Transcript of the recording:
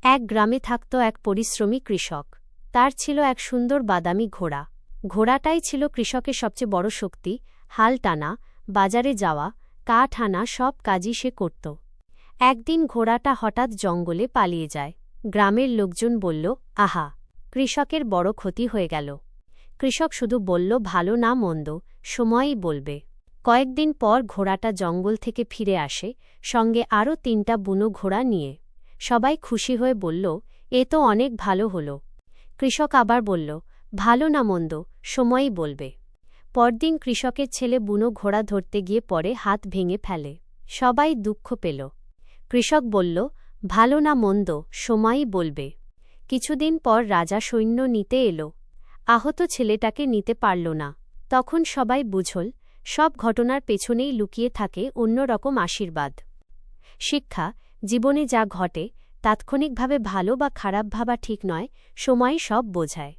এক গ্রামে থাকত এক পরিশ্রমী কৃষক। তার ছিল এক সুন্দর বাদামি ঘোড়া। ঘোড়াটাই ছিল কৃষকের সবচেয়ে বড় শক্তি। হাল টানা, বাজারে যাওয়া, কাঠ আনা সব কাজই সে করত। একদিন ঘোড়াটা হঠাৎ জঙ্গলে পালিয়ে যায়। গ্রামের লোকজন বলল, আহা, কৃষকের বড় ক্ষতি হয়ে গেল। কৃষক শুধু বলল, ভালো না মন্দ, সময়ই বলবে। কয়েকদিন পর ঘোড়াটা জঙ্গল থেকে ফিরে আসে, সঙ্গে আরও ৩টা বুনো ঘোড়া নিয়ে। সবাই খুশি হয়ে বলল, এ তো অনেক ভালো হল। কৃষক আবার বলল, ভালো না মন্দ, সময়ই বলবে। পরদিন কৃষকের ছেলে বুনো ঘোড়া ধরতে গিয়ে পরে হাত ভেঙে ফেলে। সবাই দুঃখ পেল। কৃষক বলল, ভালো না মন্দ, সময়ই বলবে। কিছুদিন পর রাজা সৈন্য নিতে এলো। আহত ছেলেটাকে নিতে পারল না। তখন সবাই বুঝল, সব ঘটনার পেছনেই লুকিয়ে থাকে অন্যরকম আশীর্বাদ। শিক্ষা: জীবনে যা ঘটে তাৎক্ষণিকভাবে ভালো বা খারাপ ভাবা ঠিক নয়, সময়ই সব বোঝায়।